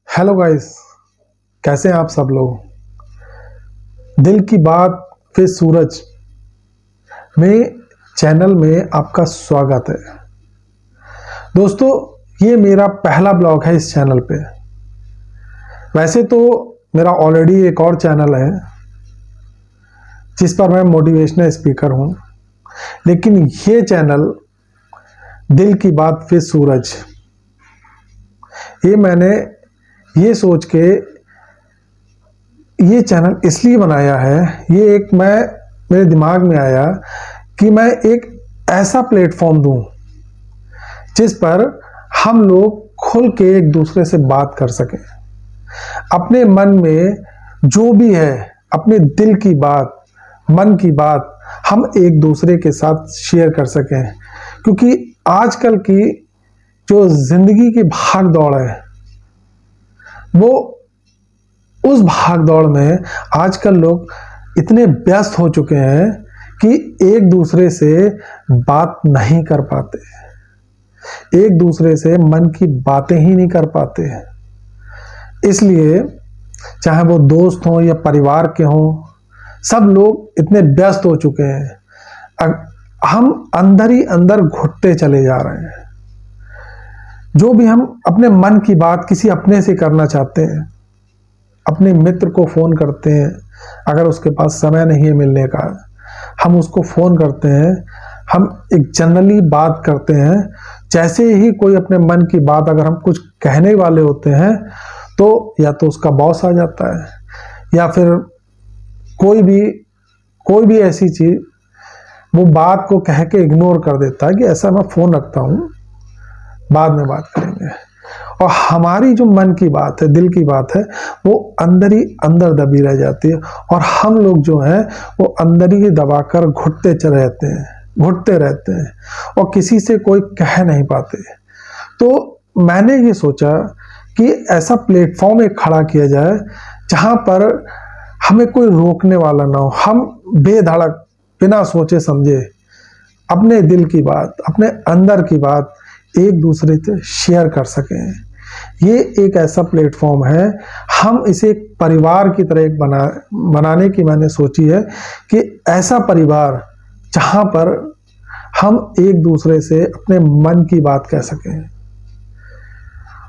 Hello guys, कैसे हैं आप सब लोग। दिल की बात फिर सूरज में चैनल में आपका स्वागत है। दोस्तों, ये मेरा पहला ब्लॉग है इस चैनल पे। वैसे तो मेरा ऑलरेडी एक और चैनल है जिस पर मैं मोटिवेशनल स्पीकर हूँ, लेकिन ये चैनल दिल की बात फिर सूरज, ये मैंने ये सोच के ये चैनल इसलिए बनाया है। ये एक मेरे दिमाग में आया कि मैं एक ऐसा प्लेटफॉर्म दूं जिस पर हम लोग खुल के एक दूसरे से बात कर सकें, अपने मन में जो भी है, अपने दिल की बात, मन की बात हम एक दूसरे के साथ शेयर कर सकें। क्योंकि आजकल की जो जिंदगी की भाग दौड़ है, वो उस भाग दौड़ में आजकल लोग इतने व्यस्त हो चुके हैं कि एक दूसरे से बात नहीं कर पाते, एक दूसरे से मन की बातें ही नहीं कर पाते। इसलिए चाहे वो दोस्त हों या परिवार के हों, सब लोग इतने व्यस्त हो चुके हैं, हम अंदर ही अंदर घुटते चले जा रहे हैं। जो भी हम अपने मन की बात किसी अपने से करना चाहते हैं, अपने मित्र को फ़ोन करते हैं, अगर उसके पास समय नहीं है मिलने का, हम उसको फ़ोन करते हैं, हम एक जनरली बात करते हैं। जैसे ही कोई अपने मन की बात अगर हम कुछ कहने वाले होते हैं तो या तो उसका बॉस आ जाता है या फिर कोई भी ऐसी चीज़ वो बात को कह के इग्नोर कर देता है कि ऐसा मैं फ़ोन रखता हूँ, बाद में बात करेंगे। और हमारी जो मन की बात है, दिल की बात है, वो अंदर ही अंदर दबी रह जाती है और हम लोग जो हैं वो अंदर ही दबाकर घुटते रहते हैं और किसी से कोई कह नहीं पाते। तो मैंने ये सोचा कि ऐसा प्लेटफॉर्म एक खड़ा किया जाए जहाँ पर हमें कोई रोकने वाला ना हो, हम बेधड़क बिना सोचे समझे अपने दिल की बात, अपने अंदर की बात एक दूसरे से शेयर कर सकें। ये एक ऐसा प्लेटफॉर्म है, हम इसे एक परिवार की तरह एक बनाने की मैंने सोची है कि ऐसा परिवार जहां पर हम एक दूसरे से अपने मन की बात कह सकें।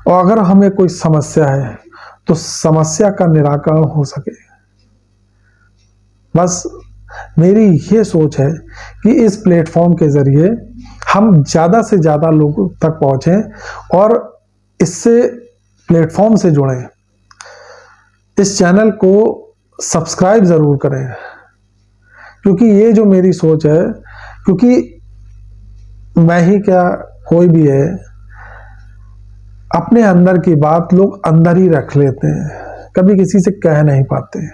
और अगर हमें कोई समस्या है तो समस्या का निराकरण हो सके। बस मेरी ये सोच है कि इस प्लेटफॉर्म के जरिए हम ज़्यादा से ज़्यादा लोगों तक पहुँचें और इससे प्लेटफॉर्म से जुड़ें। इस चैनल को सब्सक्राइब ज़रूर करें, क्योंकि ये जो मेरी सोच है, क्योंकि मैं ही क्या कोई भी है, अपने अंदर की बात लोग अंदर ही रख लेते हैं, कभी किसी से कह नहीं पाते,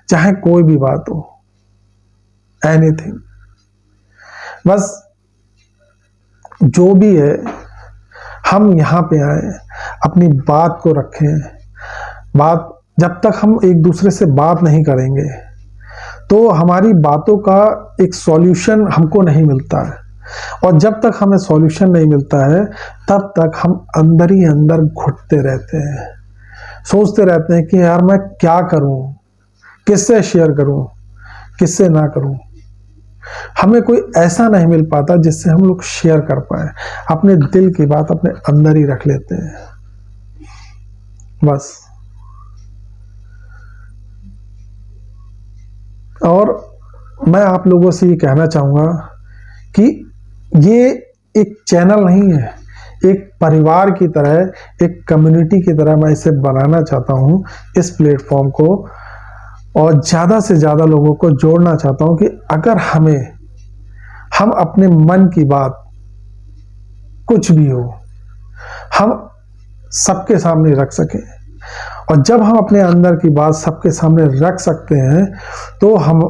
चाहे कोई भी बात हो, एनीथिंग। बस जो भी है हम यहाँ पे आए, अपनी बात को रखें। बात जब तक हम एक दूसरे से बात नहीं करेंगे तो हमारी बातों का एक सॉल्यूशन हमको नहीं मिलता है, और जब तक हमें सॉल्यूशन नहीं मिलता है तब तक हम अंदर ही अंदर घुटते रहते हैं, सोचते रहते हैं कि यार मैं क्या करूं, किससे शेयर करूं, किससे ना करूं। हमें कोई ऐसा नहीं मिल पाता जिससे हम लोग शेयर कर पाए, अपने दिल की बात अपने अंदर ही रख लेते हैं। बस। और मैं आप लोगों से ये कहना चाहूँगा कि ये एक चैनल नहीं है, एक परिवार की तरह, एक कम्युनिटी की तरह मैं इसे बनाना चाहता हूँ, इस प्लेटफॉर्म को, और ज़्यादा से ज़्यादा लोगों को जोड़ना चाहता हूँ कि अगर हम अपने मन की बात कुछ भी हो, हम सबके सामने रख सकें। और जब हम अपने अंदर की बात सबके सामने रख सकते हैं तो हम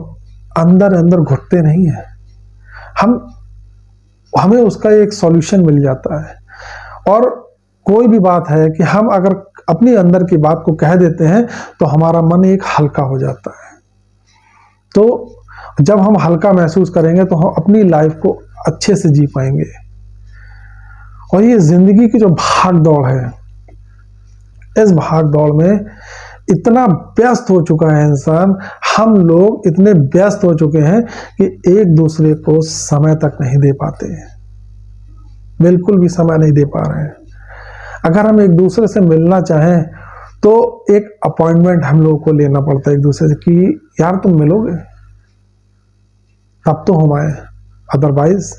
अंदर अंदर घुटते नहीं हैं, हमें उसका एक सॉल्यूशन मिल जाता है। और कोई भी बात है कि हम अगर अपनी अंदर की बात को कह देते हैं तो हमारा मन एक हल्का हो जाता है। तो जब हम हल्का महसूस करेंगे तो हम अपनी लाइफ को अच्छे से जी पाएंगे। और ये जिंदगी की जो भाग दौड़ है, इस भाग दौड़ में इतना व्यस्त हो चुका है इंसान, हम लोग इतने व्यस्त हो चुके हैं कि एक दूसरे को समय तक नहीं दे पाते, बिल्कुल भी समय नहीं दे पा रहे हैं। अगर हम एक दूसरे से मिलना चाहें तो एक अपॉइंटमेंट हम लोगों को लेना पड़ता है एक दूसरे से कि यार तुम मिलोगे तब तो हम आए, अदरवाइज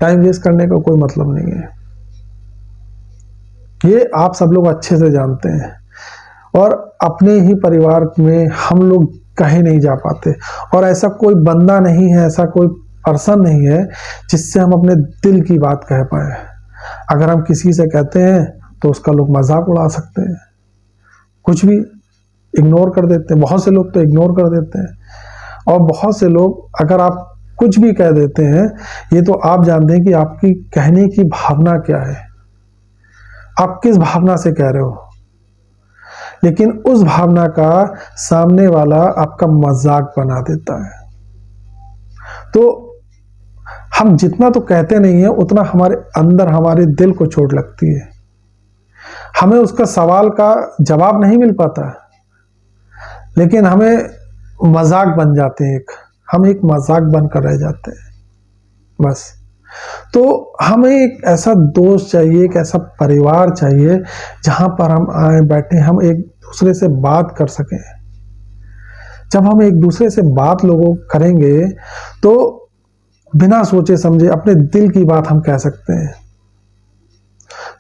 टाइम वेस्ट करने का कोई मतलब नहीं है। ये आप सब लोग अच्छे से जानते हैं। और अपने ही परिवार में हम लोग कहीं नहीं जा पाते, और ऐसा कोई बंदा नहीं है, ऐसा कोई पर्सन नहीं है जिससे हम अपने दिल की बात कह पाए। अगर हम किसी से कहते हैं तो उसका लोग मजाक उड़ा सकते हैं, कुछ भी इग्नोर कर देते हैं। बहुत से लोग तो इग्नोर कर देते हैं, और बहुत से लोग अगर आप कुछ भी कह देते हैं, ये तो आप जानते हैं कि आपकी कहने की भावना क्या है, आप किस भावना से कह रहे हो। लेकिन उस भावना का सामने वाला आपका मजाक बना देता है। तो हम जितना तो कहते नहीं है, उतना हमारे अंदर हमारे दिल को चोट लगती है। हमें उसका सवाल का जवाब नहीं मिल पाता, लेकिन हमें मजाक बन जाते हैं, हम एक मजाक बनकर रह जाते हैं बस। तो हमें एक ऐसा दोस्त चाहिए, एक ऐसा परिवार चाहिए जहां पर हम आए बैठे, हम एक दूसरे से बात कर सकें। जब हम एक दूसरे से बात लोगों करेंगे तो बिना सोचे समझे अपने दिल की बात हम कह सकते हैं,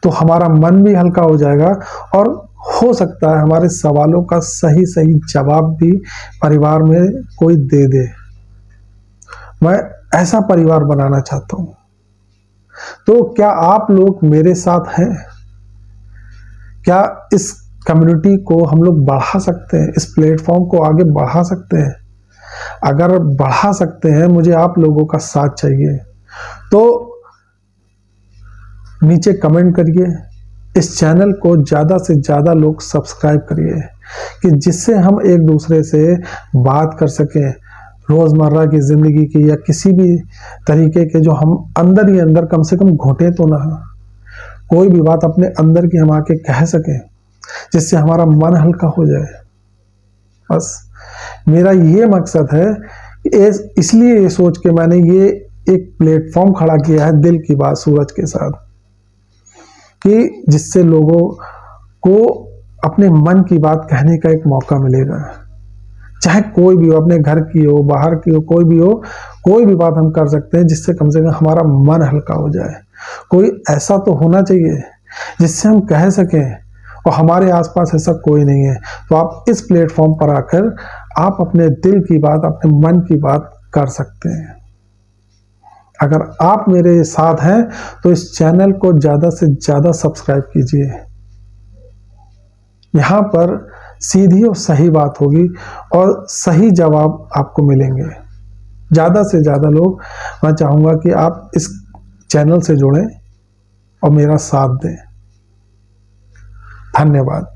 तो हमारा मन भी हल्का हो जाएगा, और हो सकता है हमारे सवालों का सही सही जवाब भी परिवार में कोई दे दे। मैं ऐसा परिवार बनाना चाहता हूं। तो क्या आप लोग मेरे साथ हैं? क्या इस कम्युनिटी को हम लोग बढ़ा सकते हैं, इस प्लेटफॉर्म को आगे बढ़ा सकते हैं? अगर बढ़ा सकते हैं, मुझे आप लोगों का साथ चाहिए। तो नीचे कमेंट करिए, इस चैनल को ज़्यादा से ज़्यादा लोग सब्सक्राइब करिए, कि जिससे हम एक दूसरे से बात कर सकें रोज़मर्रा की ज़िंदगी की, या किसी भी तरीके के जो हम अंदर ही अंदर कम से कम घुटे तो ना, कोई भी बात अपने अंदर की हम आके कह सकें, जिससे हमारा मन हल्का हो जाए। बस मेरा ये मकसद है। इसलिए ये सोच के मैंने ये एक प्लेटफॉर्म खड़ा किया है, दिल की बात सूरज के साथ, कि जिससे लोगों को अपने मन की बात कहने का एक मौका मिलेगा। चाहे कोई भी हो, अपने घर की हो, बाहर की हो, कोई भी हो, कोई भी बात हम कर सकते हैं जिससे कम से कम हमारा मन हल्का हो जाए। कोई ऐसा तो होना चाहिए जिससे हम कह सकें, और हमारे आसपास ऐसा कोई नहीं है। तो आप इस प्लेटफॉर्म पर आकर आप अपने दिल की बात, अपने मन की बात कर सकते हैं। अगर आप मेरे साथ हैं तो इस चैनल को ज़्यादा से ज़्यादा सब्सक्राइब कीजिए। यहाँ पर सीधी और सही बात होगी, और सही जवाब आपको मिलेंगे। ज़्यादा से ज़्यादा लोग, मैं चाहूँगा कि आप इस चैनल से जुड़ें और मेरा साथ दें। धन्यवाद।